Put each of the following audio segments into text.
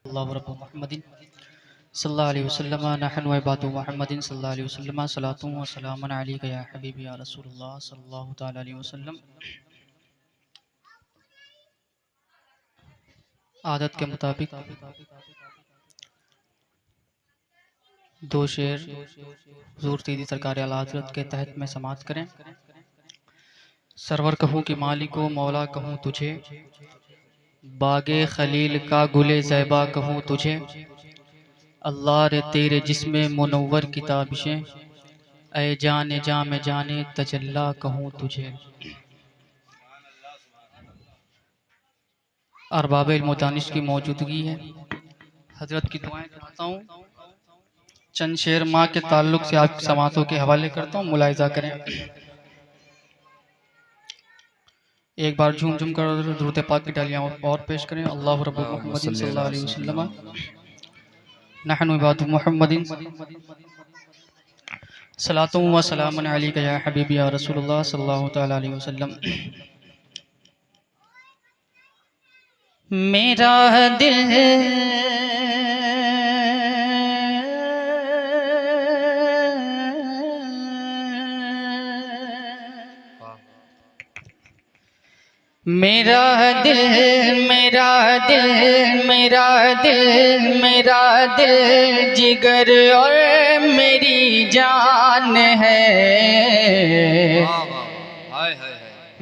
अल्लाहु रब्बु मुहम्मदिन सल्लल्लाहु अलैहि वसल्लम नहनु व इबादु मुहम्मदिन सल्लल्लाहु अलैहि वसल्लम सलातु व सलामुन अलैका या हबीबी या रसूलुल्लाह सल्लल्लाहु तआला अलैहि वसल्लम। आदत के मुताबिक दो शेर हुजूर सीदी सरकार आला हज़रत के तहत में समाअत करें। सरवर कहूँ कि मालिको मौला कहूँ तुझे, बागे खलील का गुले ज़ैबा कहूँ तुझे, अल्लाह रे तेरे जिस्मे मुनव्वर की ताबिशें, ऐ जाने जा में जाने तजल्ला कहूँ तुझे। अरबाब इल्म व दानिश की मौजूदगी है, हजरत की दुआएं चाहता हूँ। चंद शेर माँ के ताल्लुक से आपकी समातों के हवाले करता हूँ, मुलाहिजा करें। एक बार झूम झूम कर दुरूद पाक की डालियाँ और पेश करें। अल्लाहु रब्बु मुहम्मदिन सल्लल्लाहु अलैहि वसल्लम नहनु इबादु मुहम्मदिन सलातु व सलामुन अलैका या हबीबी या रसूलुल्लाह सल्लल्लाहु तआला अलैहि वसल्लम। मेरा दिल मेरा दिल मेरा दिल मेरा दिल मेरा दिल जिगर और मेरी जान है।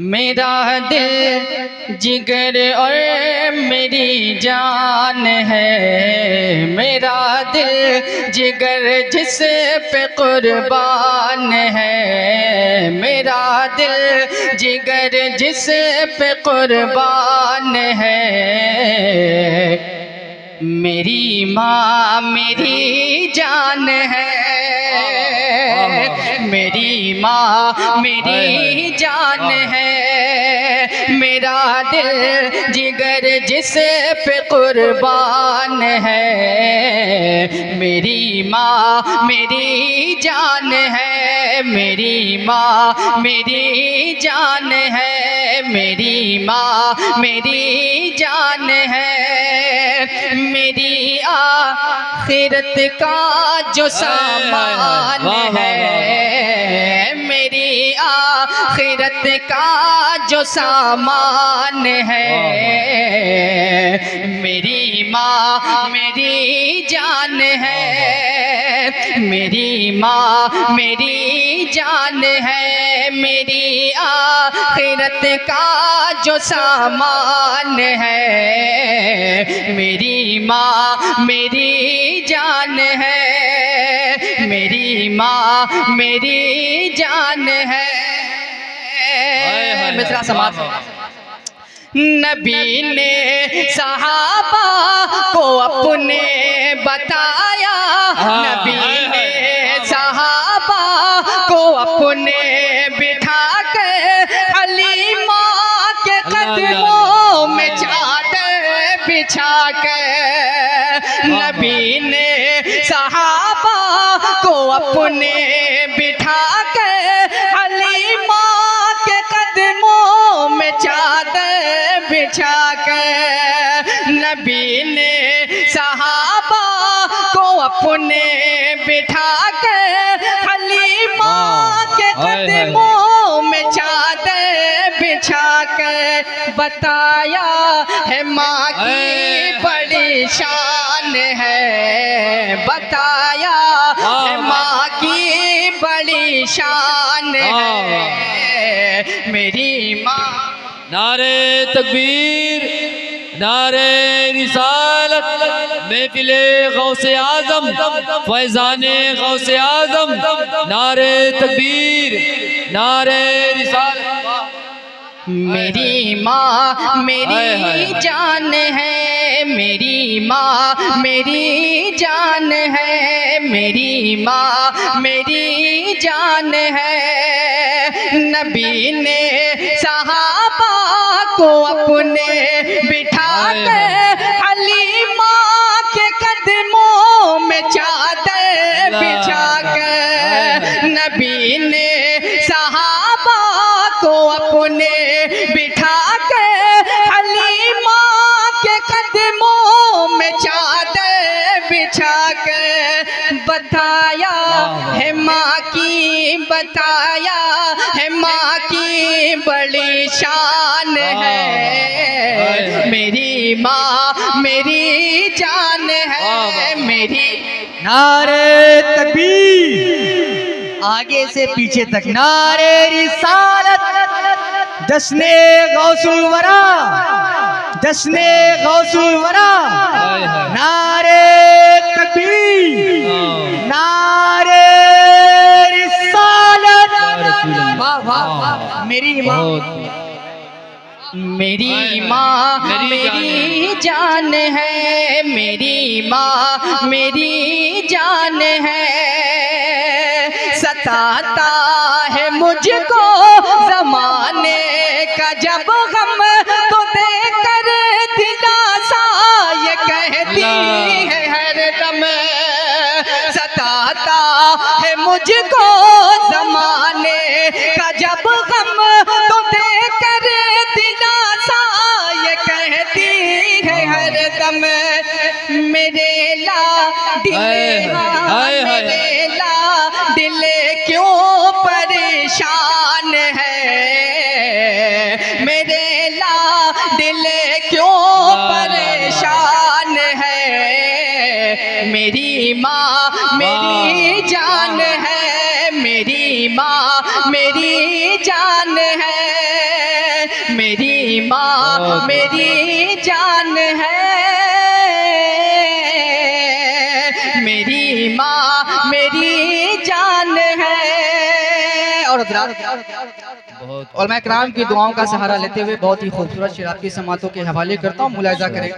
मेरा दिल जिगर और मेरी जान है। मेरा दिल जिगर जिस पे कुर्बान है। मेरा दिल जिगर जिस पे कुर्बान है। मेरी माँ मेरी जान है। मेरी माँ मेरी जान है। मेरा दिल जिगर जिस पे कुर्बान है। मेरी माँ मेरी जान है। मेरी माँ मेरी जान है। मेरी माँ मेरी जान है। मेरी आखिरत का जो सामान है। मेरी आखिरत का जो सामान है। मेरी माँ मेरी जान है। मेरी माँ मेरी जान है। मेरी आखिरत का जो सामान है। मेरी माँ मेरी जान है। मेरी माँ मेरी जान है। मित्रा समाज नबी ने सहाबा को अपने बताया। नबी ने सहाबा को अपने बिठा कर हलीमा के कदमों में चादर बिछा कर। नबी ने सहाबा को अपने बिठा कर हलीमा के कदमों में चादर बिछा कर। नबी ने सहाबा को अपने बिठा कर हलीमा के कदमों में चादर बिछा कर बताया है माँ की बड़ी शान है। बताया है माँ की बड़ी शान है। मेरी माँ नारे तकबीर, नारे रिसालत, महफिले गौसे आजम, फैजाने गौसे आजम। नारे तकबीर, नारे रिसालत। मेरी माँ मेरी जान है। मेरी माँ मेरी जान है। मेरी माँ मेरी जान है। नबी ने सहाबा को अपने बिठा कर हलीमा के कदमों में चादर बिछा कर। नबी ने सहाबा को अपने बिठा कर हलीमा के कदमों में चादर बताया है माँ की बड़ी शान है। मेरी माँ मेरी जान है, मेरी। नारे तकबीर, आगे से पीछे तक नारे रिसालत, जश्ने गौसुल वरा, जश्ने गौसुल वरा। नारे तकबीर, नारे रिसालत। वाह वाह वाह। मेरी माँ मेरी माँ मेरी जान है, मेरी माँ मेरी जान है। सताता है मुझको ज़माने का जब गम, तो देकर दिलासा ये कहती है हरदम। सताता है मुझको ज़माने का जब गम, तो देकर दिलासा ये कहती है हरदम। मेरे ला दिल, मेरे ला दिल क्यों परेशान है, मेरे ला दिल क्यों परेशान है। मेरी माँ मेरी जान है, मेरी माँ मेरी जान है, मेरी माँ मेरी जान है, मेरी माँ मेरी जान है। और उलमा इकराम की दुआओं का सहारा लेते हुए बहुत ही खूबसूरत शेर आपकी समातों के हवाले करता हूँ, मुलाहिजा करें।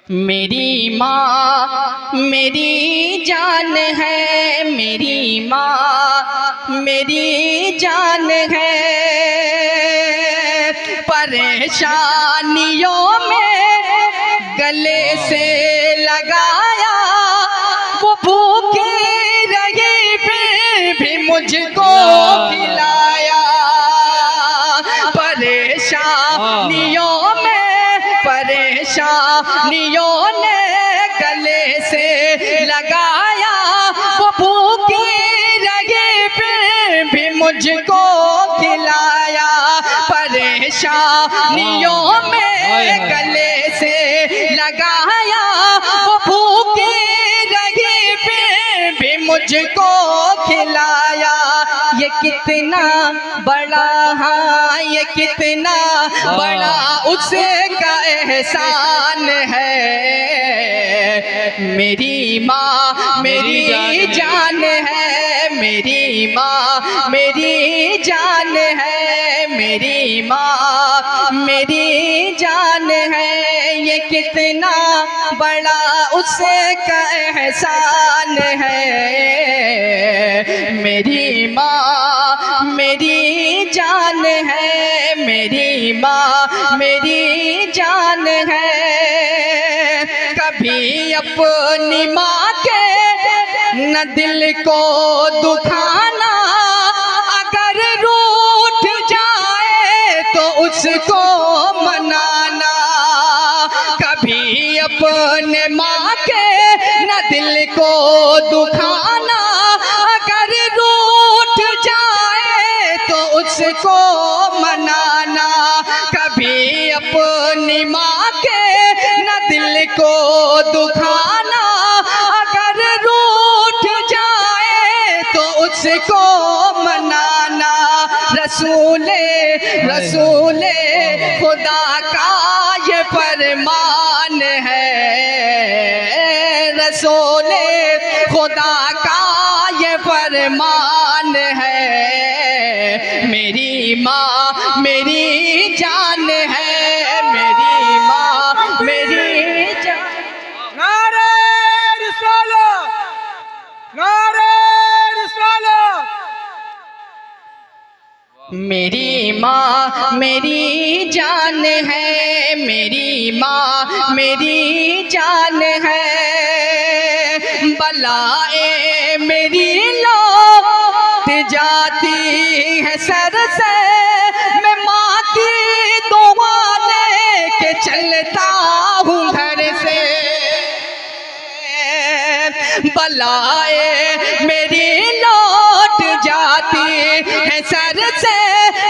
मेरी माँ मेरी जान है, मेरी माँ मेरी जान है। परेशानियों में गले से लगाया, वो भूखी रही फिर भी मुझको खिलाया। परेशानियों में, परेशानियों ने गले से लगाया, वो भूखी रही फिर भी मुझको खिलाया। परेशानियों में गले से लगाया, वो भूखी रही फिर भी मुझको खिलाया। ये कितना बड़ा, हाँ ये कितना बड़ा उसका एहसान है। मेरी माँ मेरी जान है, मेरी माँ मेरी जान है, मेरी माँ मेरी जान है। ये कितना बड़ा उसका एहसान है। मेरी माँ मेरी जान है, मेरी माँ मेरी जान है। कभी अपनी माँ के न दिल को दुखाना, अगर रूठ जाए तो उसको मनाना। कभी अपने माँ के न दिल को दुखाना, अगर रूठ जाए तो उसको मनाना। कभी अपनी माँ के न दिल को दुखाना, अगर रूठ जाए तो उसको मनाना। रसूले रसूले खुदा का ये फरमान है, रसूले खुदा का ये फरमान है। मेरी माँ मेरी जान है, मेरी माँ मेरी जान। नारे रिसालत, नारे रिसालत। मेरी माँ मेरी जान है, मेरी माँ मेरी जान है। बलाएं मेरी लौट जाती है सर से, मैं माँ की दुआ लेके चलता हूँ घर से। बलाए मेरी लौट जाती है सर से,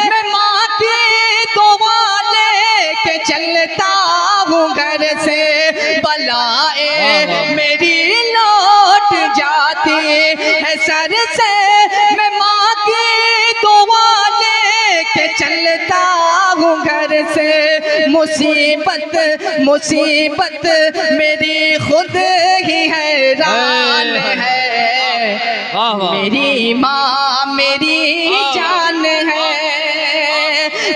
मैं माँ की दुआ लेके चलता हूँ घर से। बलाए मेरी लौट जाती है सर से, मैं माँ की दुआ लेके चलता हूँ घर से। मुसीबत मुसीबत मेरी खुद ही हैरान है, मेरी माँ मेरी जान है,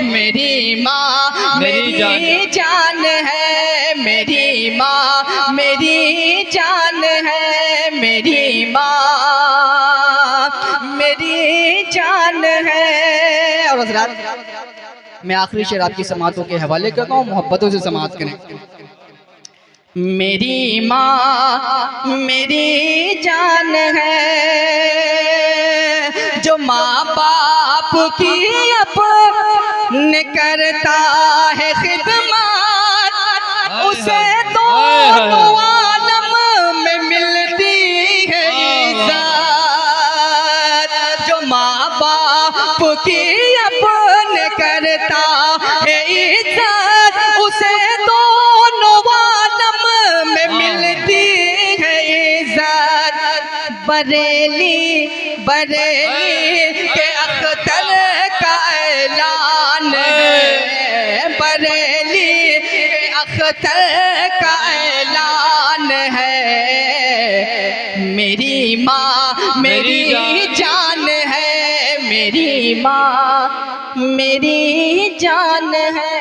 मेरी माँ मेरी जान है, मेरी माँ मेरी जान है, मेरी माँ मेरी जान है। और हज़रात मैं आखिरी शेर आपकी समातों के हवाले करता हूँ, मोहब्बतों से समात करें। मेरी माँ मेरी जान है, जो माँ बाप की अपने करता है खिदमत, उसे दोनों आलम में मिलती है इज़्ज़त। जो माँ बाप की अपने करता है इज़्ज़त, उसे दोनों आलम में मिलती है इज़्ज़त। बरेली बरेली के अख्तर का ऐलान है, बरेली के अख्तर का ऐलान है। मेरी माँ मेरी जान है, मेरी माँ मेरी जान है।